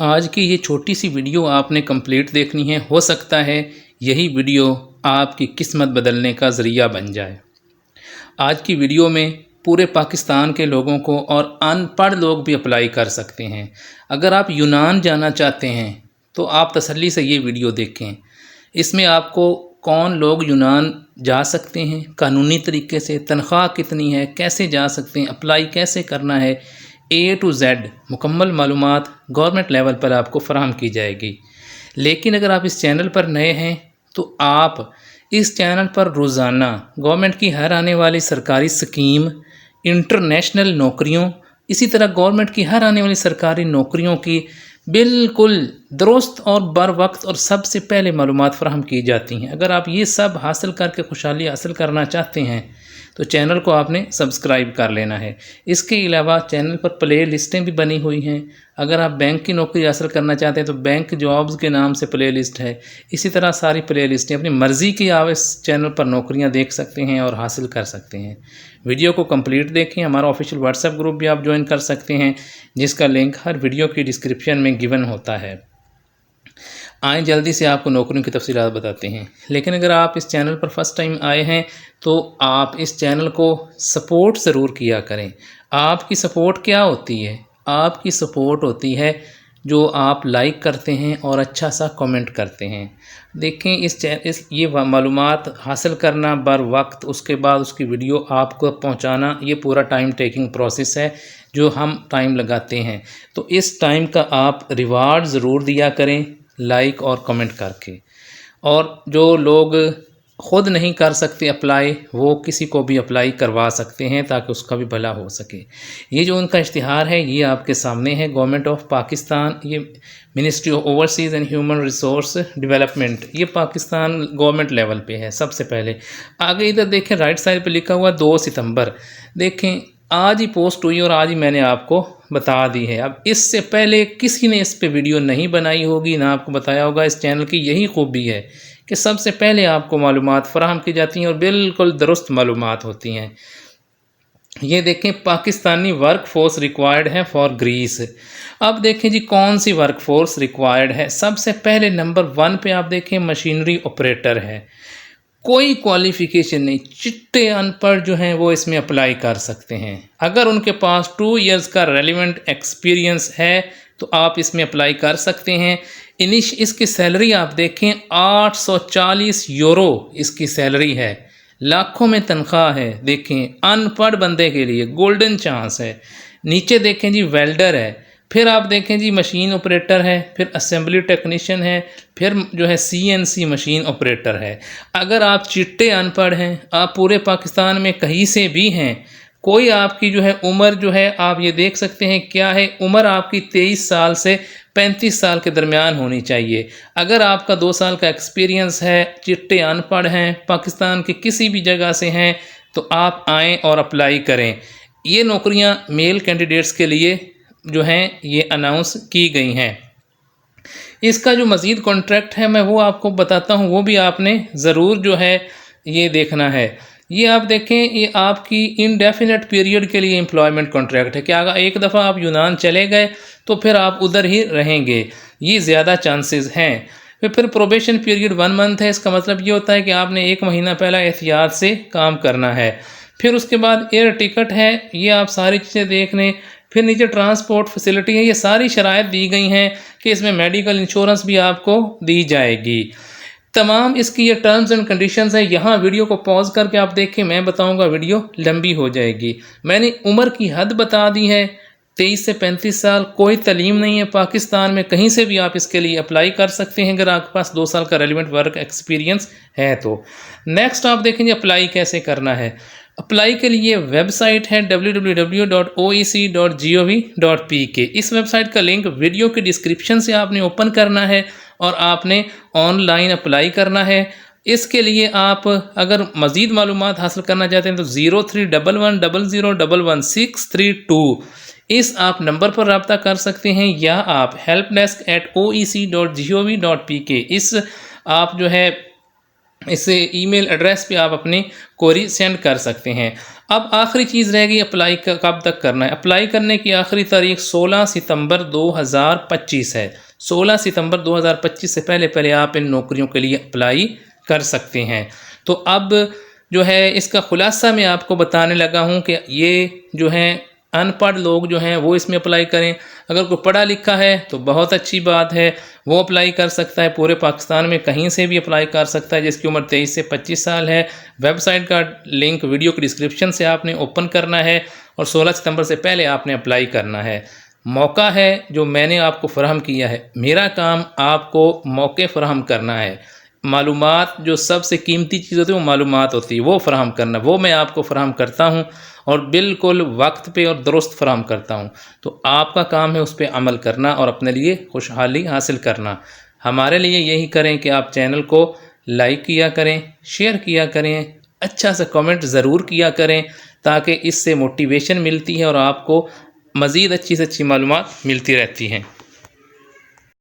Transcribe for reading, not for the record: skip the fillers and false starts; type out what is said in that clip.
आज की ये छोटी सी वीडियो आपने कंप्लीट देखनी है। हो सकता है यही वीडियो आपकी किस्मत बदलने का ज़रिया बन जाए। आज की वीडियो में पूरे पाकिस्तान के लोगों को और अनपढ़ लोग भी अप्लाई कर सकते हैं। अगर आप यूनान जाना चाहते हैं तो आप तसल्ली से ये वीडियो देखें। इसमें आपको कौन लोग यूनान जा सकते हैं, कानूनी तरीके से, तनख्वाह कितनी है, कैसे जा सकते हैं, अप्लाई कैसे करना है, A to Z मुकम्मल मालूमात गवर्नमेंट लेवल पर आपको फ़राहम की जाएगी। लेकिन अगर आप इस चैनल पर नए हैं तो आप इस चैनल पर रोज़ाना गवर्नमेंट की हर आने वाली सरकारी स्कीम, इंटरनेशनल नौकरियों, इसी तरह गवर्नमेंट की हर आने वाली सरकारी नौकरियों की बिल्कुल दुरुस्त और बर वक्त और सबसे पहले मालूमात फ़राहम की जाती हैं। अगर आप ये सब हासिल करके खुशहाली हासिल करना चाहते हैं तो चैनल को आपने सब्सक्राइब कर लेना है। इसके अलावा चैनल पर प्ले लिस्टें भी बनी हुई हैं। अगर आप बैंक की नौकरी हासिल करना चाहते हैं तो बैंक जॉब्स के नाम से प्ले लिस्ट है। इसी तरह सारी प्ले लिस्टें अपनी मर्ज़ी की आप इस चैनल पर नौकरियां देख सकते हैं और हासिल कर सकते हैं। वीडियो को कंप्लीट देखें। हमारा ऑफिशियल व्हाट्सएप ग्रुप भी आप ज्वाइन कर सकते हैं जिसका लिंक हर वीडियो की डिस्क्रिप्शन में गिवन होता है। आए जल्दी से आपको नौकरियों की तफसीलात बताते हैं। लेकिन अगर आप इस चैनल पर फर्स्ट टाइम आए हैं तो आप इस चैनल को सपोर्ट ज़रूर किया करें। आपकी सपोर्ट क्या होती है? आपकी सपोर्ट होती है जो आप लाइक करते हैं और अच्छा सा कमेंट करते हैं। देखें ये मालूमात हासिल करना बर वक्त, उसके बाद उसकी वीडियो आपको पहुंचाना, ये पूरा टाइम टेकिंग प्रोसेस है जो हम टाइम लगाते हैं। तो इस टाइम का आप रिवार्ड ज़रूर दिया करें लाइक और कमेंट करके। और जो लोग ख़ुद नहीं कर सकते अप्लाई, वो किसी को भी अप्लाई करवा सकते हैं ताकि उसका भी भला हो सके। ये जो उनका इश्तिहार है ये आपके सामने है। गवर्नमेंट ऑफ पाकिस्तान, ये ministry of overseas and human resource development, ये पाकिस्तान गवर्नमेंट लेवल पे है सबसे पहले। आगे इधर देखें राइट साइड पे लिखा हुआ 2 सितंबर। देखें आज ही पोस्ट हुई और आज ही मैंने आपको बता दी है। अब इससे पहले किसी ने इस पे वीडियो नहीं बनाई होगी, ना आपको बताया होगा। इस चैनल की यही खूबी है कि सबसे पहले आपको मालूमात फ़राहम की जाती हैं और बिल्कुल दुरुस्त मालूमात होती हैं। ये देखें पाकिस्तानी वर्क फोर्स रिक्वायर्ड है फॉर ग्रीस। अब देखें जी कौन सी वर्क फोर्स रिक्वायर्ड है। सबसे पहले नंबर 1 पे आप देखें मशीनरी ऑपरेटर है। कोई क्वालिफ़िकेशन नहीं, चिट्टे अनपढ़ जो हैं वो इसमें अप्लाई कर सकते हैं। अगर उनके पास 2 इयर्स का रेलिवेंट एक्सपीरियंस है तो आप इसमें अप्लाई कर सकते हैं। इसकी सैलरी आप देखें 840 यूरो इसकी सैलरी है, लाखों में तनख्वाह है। देखें अनपढ़ बंदे के लिए गोल्डन चांस है। नीचे देखें जी वेल्डर है, फिर आप देखें जी मशीन ऑपरेटर है, फिर असेंबली टेक्नीशियन है, फिर जो है CNC मशीन ऑपरेटर है। अगर आप चिट्टे अनपढ़ हैं, आप पूरे पाकिस्तान में कहीं से भी हैं, कोई आपकी जो है उम्र जो है आप ये देख सकते हैं क्या है, उम्र आपकी 23 साल से 35 साल के दरमियान होनी चाहिए। अगर आपका 2 साल का एक्सपीरियंस है, चिट्टे अनपढ़ हैं, पाकिस्तान की किसी भी जगह से हैं तो आप आएँ और अप्लाई करें। ये नौकरियाँ मेल कैंडिडेट्स के लिए जो हैं ये अनाउंस की गई हैं। इसका जो मज़ीद कॉन्ट्रैक्ट है मैं वो आपको बताता हूँ, वो भी आपने ज़रूर जो है ये देखना है। ये आप देखें ये आपकी इनडेफिनेट पीरियड के लिए एम्प्लॉयमेंट कॉन्ट्रैक्ट है कि अगर एक दफ़ा आप यूनान चले गए तो फिर आप उधर ही रहेंगे, ये ज़्यादा चांसेस हैं। फिर प्रोबेशन पीरियड 1 मंथ है। इसका मतलब ये होता है कि आपने 1 महीना पहला एहतियात से काम करना है। फिर उसके बाद एयर टिकट है, ये आप सारी चीज़ें देख लें। फिर नीचे ट्रांसपोर्ट फैसिलिटी है, ये सारी शराइत दी गई हैं कि इसमें मेडिकल इंश्योरेंस भी आपको दी जाएगी। तमाम इसकी ये टर्म्स एंड कंडीशंस है। यहाँ वीडियो को पॉज करके आप देखें, मैं बताऊंगा, वीडियो लंबी हो जाएगी। मैंने उम्र की हद बता दी है 23 से 35 साल। कोई तलीम नहीं है पाकिस्तान में, कहीं से भी आप इसके लिए अप्लाई कर सकते हैं अगर आपके पास 2 साल का रेलिवेंट वर्क एक्सपीरियंस है तो। नेक्स्ट आप देखेंगे अप्लाई कैसे करना है। अप्लाई के लिए वेबसाइट है www.oec.gov.pk। इस वेबसाइट का लिंक वीडियो के डिस्क्रिप्शन से आपने ओपन करना है और आपने ऑनलाइन अप्लाई करना है। इसके लिए आप अगर मज़ीद मालूमात हासिल करना चाहते हैं तो 031100111632 इस आप नंबर पर रब्ता कर सकते हैं, या आप helpdesk@oec.gov.pk इस आप जो है इस ईमेल एड्रेस पे आप अपनी क्वेरी सेंड कर सकते हैं। अब आखिरी चीज़ रह गई अप्लाई कब तक करना है। अप्लाई करने की आखिरी तारीख 16 सितंबर 2025 है। 16 सितंबर 2025 से पहले पहले आप इन नौकरियों के लिए अप्लाई कर सकते हैं। तो अब जो है इसका खुलासा मैं आपको बताने लगा हूँ कि ये जो है अनपढ़ लोग जो हैं वो इसमें अप्लाई करें। अगर कोई पढ़ा लिखा है तो बहुत अच्छी बात है, वो अप्लाई कर सकता है। पूरे पाकिस्तान में कहीं से भी अप्लाई कर सकता है जिसकी उम्र 23 से 25 साल है। वेबसाइट का लिंक वीडियो के डिस्क्रिप्शन से आपने ओपन करना है और 16 सितंबर से पहले आपने अप्लाई करना है। मौका है जो मैंने आपको फ़राहम किया है। मेरा काम आपको मौके फ़राहम करना है। मालूमात जो सबसे कीमती चीज़ होती है वो मालूमात होती है, वो फ़राहम करना, वो मैं आपको फ़राहम करता हूँ और बिल्कुल वक्त पे और दुरुस्त फ़राहम करता हूँ। तो आपका काम है उस पर अमल करना और अपने लिए खुशहाली हासिल करना। हमारे लिए यही करें कि आप चैनल को लाइक किया करें, शेयर किया करें, अच्छा सा कमेंट ज़रूर किया करें, ताकि इससे मोटिवेशन मिलती है और आपको मज़ीद अच्छी से अच्छी मालूमात मिलती रहती हैं।